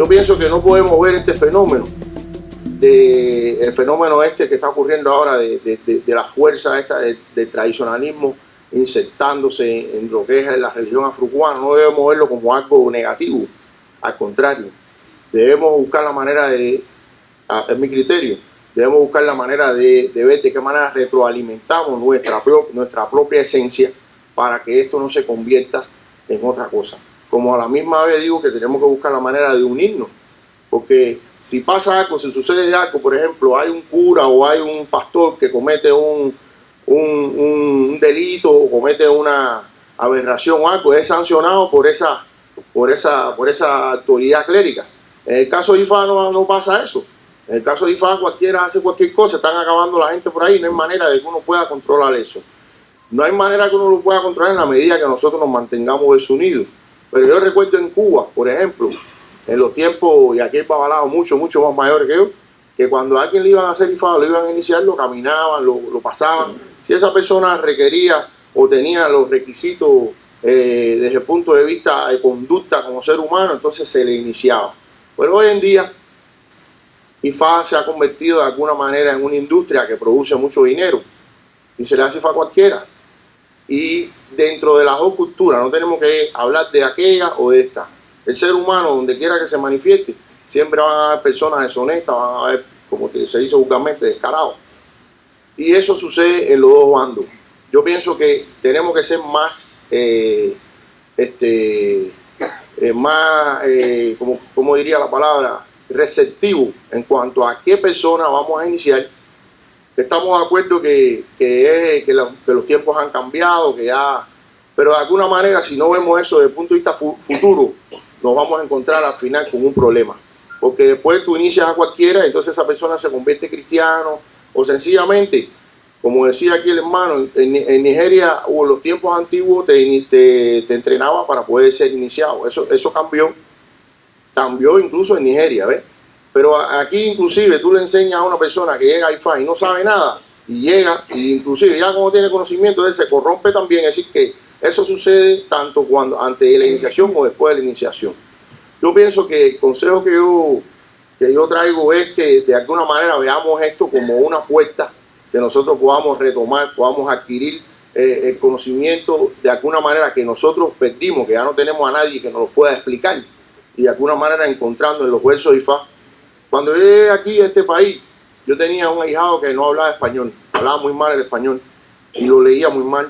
Yo pienso que no podemos ver este fenómeno, el fenómeno este que está ocurriendo ahora de la fuerza esta del tradicionalismo insertándose en lo que es la religión afrocubana. No debemos verlo como algo negativo, al contrario, debemos buscar la manera es mi criterio, debemos buscar la manera de ver de qué manera retroalimentamos nuestra propia esencia para que esto no se convierta en otra cosa. Como a la misma vez digo que tenemos que buscar la manera de unirnos, porque si pasa algo, si sucede algo, por ejemplo, hay un cura o hay un pastor que comete un delito o comete una aberración o algo, es sancionado por esa autoridad clérica. En el caso de IFA no pasa eso. En el caso de IFA cualquiera hace cualquier cosa, están acabando la gente por ahí, no hay manera de que uno pueda controlar eso. No hay manera que uno lo pueda controlar en la medida que nosotros nos mantengamos desunidos. Pero yo recuerdo en Cuba, por ejemplo, en los tiempos, y aquí hay babalados mucho más mayores que yo, que cuando a alguien le iban a hacer IFA, lo iban a iniciar, lo caminaban, lo pasaban. Si esa persona requería o tenía los requisitos desde el punto de vista de conducta como ser humano, entonces se le iniciaba. Pero hoy en día, IFA se ha convertido de alguna manera en una industria que produce mucho dinero y se le hace IFA a cualquiera. Y dentro de las dos culturas, no tenemos que hablar de aquella o de esta. El ser humano, donde quiera que se manifieste, siempre van a haber personas deshonestas, van a haber, como se dice vulgarmente, descarados. Y eso sucede en los dos bandos. Yo pienso que tenemos que ser más, como diría la palabra, receptivos en cuanto a qué persona vamos a iniciar. Estamos de acuerdo que los tiempos han cambiado, pero de alguna manera, si no vemos eso desde el punto de vista futuro, nos vamos a encontrar al final con un problema. Porque después tú inicias a cualquiera, entonces esa persona se convierte en cristiano, o sencillamente, como decía aquí el hermano, en Nigeria o en los tiempos antiguos te entrenaba para poder ser iniciado. Eso cambió incluso en Nigeria, ¿ves? Pero aquí inclusive tú le enseñas a una persona que llega a IFA y no sabe nada, y llega, y inclusive ya como tiene conocimiento, él se corrompe también. Es decir, que eso sucede tanto antes de la iniciación o después de la iniciación. Yo pienso que el consejo que yo traigo es que de alguna manera veamos esto como una puerta que nosotros podamos retomar, podamos adquirir el conocimiento de alguna manera que nosotros perdimos, que ya no tenemos a nadie que nos lo pueda explicar, y de alguna manera encontrando en los versos de IFA. Cuando yo llegué aquí a este país, yo tenía un ahijado que no hablaba español, hablaba muy mal el español y lo leía muy mal,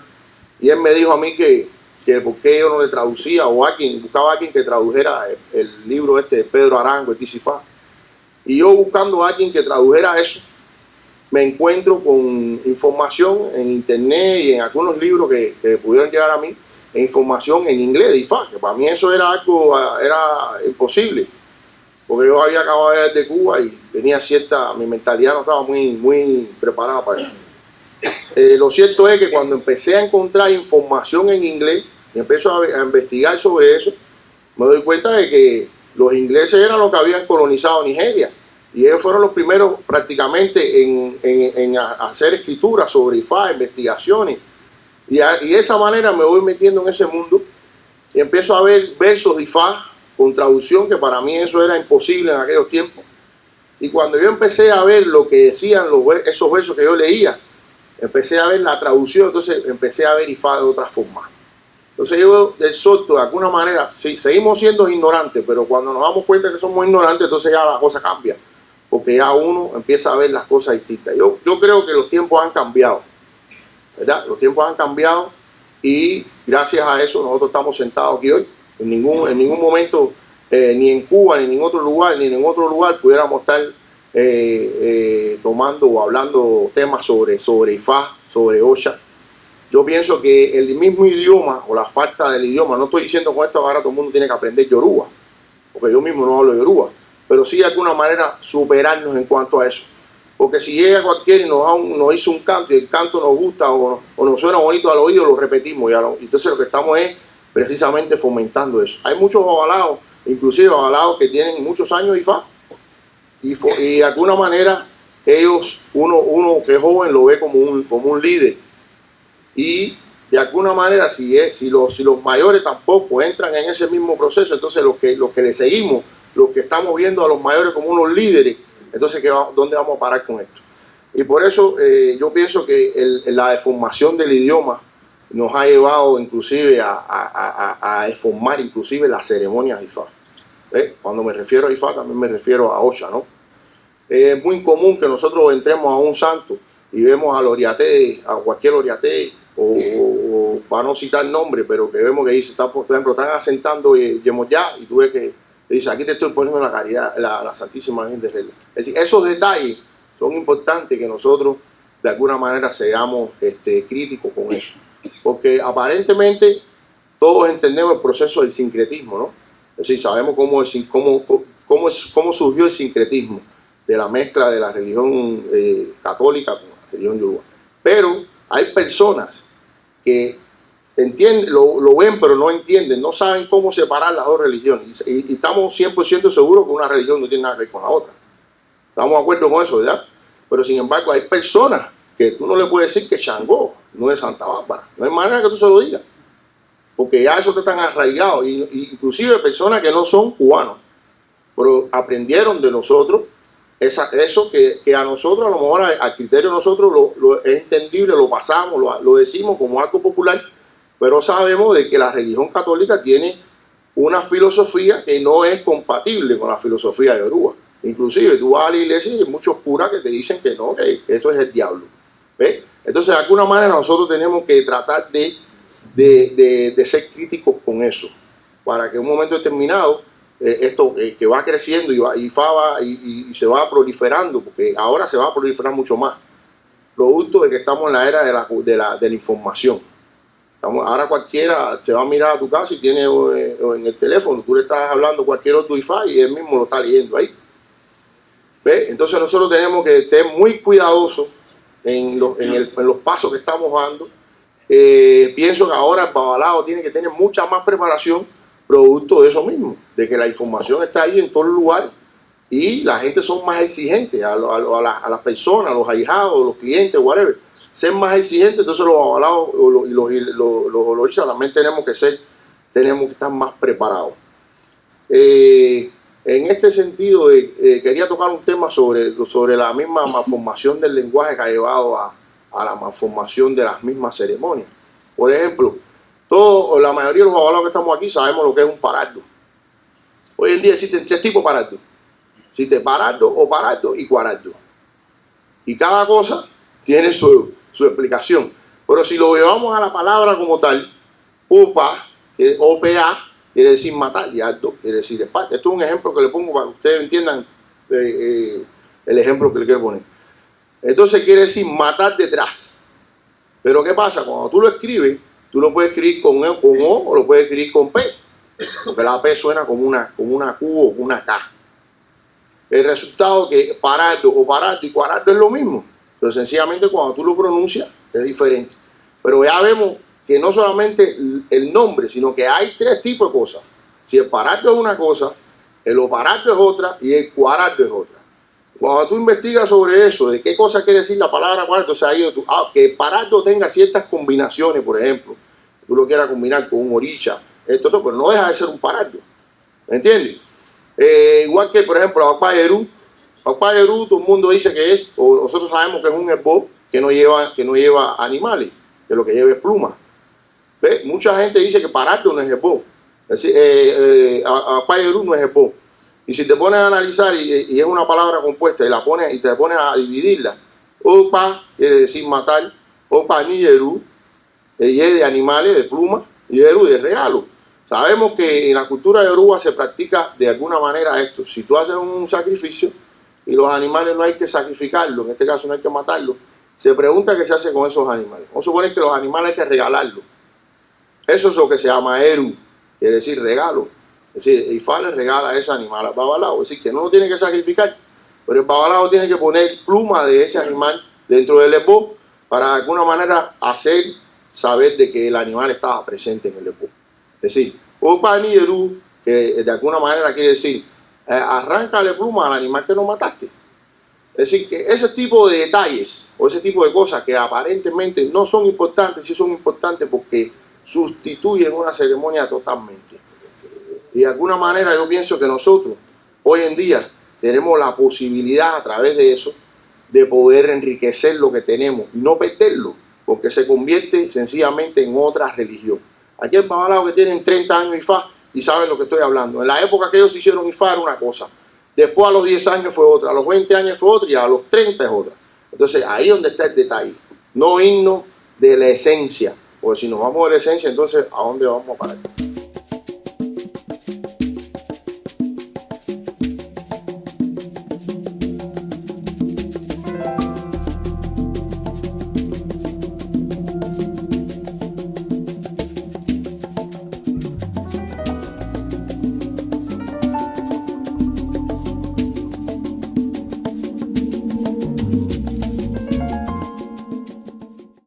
y él me dijo a mí que por qué yo no le traducía, o buscaba a alguien que tradujera el libro este de Pedro Arango, el Tisifá. Y yo buscando a alguien que tradujera eso, me encuentro con información en internet y en algunos libros que pudieron llegar a mí, información en inglés de IFA, que para mí eso era imposible, porque yo había acabado de llegar de Cuba y tenía mi mentalidad no estaba muy preparada para eso. Lo cierto es que cuando empecé a encontrar información en inglés y empiezo a investigar sobre eso, me doy cuenta de que los ingleses eran los que habían colonizado Nigeria, y ellos fueron los primeros prácticamente en hacer escrituras sobre IFA, investigaciones, y de esa manera me voy metiendo en ese mundo y empiezo a ver versos de IFA con traducción, que para mí eso era imposible en aquellos tiempos. Y cuando yo empecé a ver lo que decían esos versos que yo leía, empecé a ver la traducción, entonces empecé a ver IFA de otra forma. Entonces yo del solto, de alguna manera, sí, seguimos siendo ignorantes, pero cuando nos damos cuenta que somos ignorantes, entonces ya la cosa cambia, porque ya uno empieza a ver las cosas distintas. Yo creo que los tiempos han cambiado, ¿verdad? Los tiempos han cambiado, y gracias a eso nosotros estamos sentados aquí hoy. En ningún momento, ni en Cuba, ni en otro lugar, pudiéramos estar tomando o hablando temas sobre IFA, sobre Osha. Yo pienso que el mismo idioma o la falta del idioma, no estoy diciendo con esto ahora todo el mundo tiene que aprender yoruba, porque yo mismo no hablo yoruba, pero sí de alguna manera superarnos en cuanto a eso. Porque si llega cualquiera y nos hizo un canto y el canto nos gusta o nos suena bonito al oído, lo repetimos. Entonces lo que estamos es precisamente fomentando eso. Hay muchos babalaos, inclusive babalaos que tienen muchos años IFA, y de alguna manera uno que es joven lo ve como un líder, y de alguna manera si los mayores tampoco entran en ese mismo proceso, entonces los que le seguimos los que estamos viendo a los mayores como unos líderes, entonces ¿dónde vamos a parar con esto? Y por eso yo pienso que la deformación del idioma nos ha llevado inclusive a deformar inclusive las ceremonias de Ifá. Cuando me refiero a Ifá también me refiero a Ocha, ¿no? Es muy común que nosotros entremos a un santo y vemos al oriate, a cualquier oriate, o para no citar nombre, pero que vemos que dice, por ejemplo, están asentando Yemoyá y tú ves que dice, aquí te estoy poniendo la caridad, la Santísima Virgen de Regla. Es decir, esos detalles son importantes que nosotros de alguna manera seamos críticos con eso, porque aparentemente todos entendemos el proceso del sincretismo, ¿no? Es decir, sabemos cómo surgió el sincretismo de la mezcla de la religión católica con la religión yoruba. Pero hay personas que entienden, lo ven pero no entienden, no saben cómo separar las dos religiones. Y estamos 100% seguros que una religión no tiene nada que ver con la otra. Estamos de acuerdo con eso, ¿verdad? Pero sin embargo hay personas que tú no le puedes decir que Shango no es Santa Bárbara. No hay manera que tú se lo digas. Porque ya eso te están arraigados. Inclusive personas que no son cubanos, pero aprendieron de nosotros eso que a nosotros, a lo mejor al criterio de nosotros es entendible, lo pasamos, lo decimos como algo popular, pero sabemos de que la religión católica tiene una filosofía que no es compatible con la filosofía de Yoruba. Inclusive tú vas a la iglesia y hay muchos curas que te dicen que no, que esto es el diablo. ¿Ves? Entonces de alguna manera nosotros tenemos que tratar de ser críticos con eso, para que en un momento determinado esto que va creciendo y se va proliferando, porque ahora se va a proliferar mucho más, producto de que estamos en la era de la información. Ahora cualquiera se va a mirar a tu casa y tiene en el teléfono, tú le estás hablando cualquier otro Ifá y él mismo lo está leyendo ahí. ¿Ves? Entonces nosotros tenemos que ser muy cuidadosos en los pasos que estamos dando. Pienso que ahora el babalao tiene que tener mucha más preparación, producto de eso mismo, de que la información está ahí en todos los lugares y la gente son más exigentes a las personas, a los ahijados, los clientes, whatever, ser más exigentes. Entonces los babalaos y los oloristas también tenemos que estar más preparados. En este sentido, quería tocar un tema sobre la misma malformación del lenguaje que ha llevado a la malformación de las mismas ceremonias. Por ejemplo, la mayoría de los babalaos que estamos aquí sabemos lo que es un parardo. Hoy en día existen 3 tipos de parardo. Existe parardo, oparardo y cuarardo. Y cada cosa tiene su explicación. Pero si lo llevamos a la palabra como tal, OPA, quiere decir matar, y ardo quiere decir espalda. Esto es un ejemplo que le pongo para que ustedes entiendan el ejemplo que le quiero poner. Entonces quiere decir matar detrás. Pero ¿qué pasa? Cuando tú lo escribes, tú lo puedes escribir con O o lo puedes escribir con P, porque la P suena como una Q o una K. El resultado que parardo o parardo y cuarardo es lo mismo, pero sencillamente cuando tú lo pronuncias es diferente. Pero ya vemos que no solamente el nombre, sino que hay 3 tipos de cosas. Si el parardo es una cosa, el oparardo es otra y el cuarardo es otra. Cuando tú investigas sobre eso, de qué cosa quiere decir la palabra cuarto, se ha ido que el parardo tenga ciertas combinaciones, por ejemplo, tú lo quieras combinar con un oricha, esto, pero no deja de ser un parardo. ¿Me entiendes? Igual que, por ejemplo, Akpayeru, todo el mundo dice que es, o nosotros sabemos que es un herbo que no lleva animales, que lo que lleva es pluma. ¿Ves? Mucha gente dice que parardo no es herbo, es decir, Akpayeru no es herbo. Y si te pones a analizar y es una palabra compuesta y te pones a dividirla, Opa quiere decir matar, Opa ni Yeru, y es de animales, de pluma, y Yeru de regalo. Sabemos que en la cultura de Yoruba se practica de alguna manera esto. Si tú haces un sacrificio y los animales no hay que sacrificarlos, en este caso no hay que matarlos, se pregunta qué se hace con esos animales. Vamos a suponer que los animales hay que regalarlos. Eso es lo que se llama Eru, quiere decir regalo. Es decir, Ifá le regala a ese animal al babalao. Es decir, que no lo tiene que sacrificar, pero el babalao tiene que poner pluma de ese animal dentro del herbo para de alguna manera hacer saber de que el animal estaba presente en el herbo. Es decir, Opa ni Eru, que de alguna manera quiere decir, arráncale pluma al animal que no mataste. Es decir, que ese tipo de detalles o ese tipo de cosas que aparentemente no son importantes, sí son importantes porque sustituyen una ceremonia totalmente. Y de alguna manera yo pienso que nosotros hoy en día tenemos la posibilidad a través de eso de poder enriquecer lo que tenemos, no perderlo, porque se convierte sencillamente en otra religión. Aquí hay babalaos que tienen 30 años IFA y saben lo que estoy hablando. En la época que ellos hicieron IFA era una cosa, después a los 10 años fue otra, a los 20 años fue otra y a los 30 es otra. Entonces ahí es donde está el detalle, no irnos de la esencia, porque si nos vamos de la esencia, entonces ¿a dónde vamos a parar?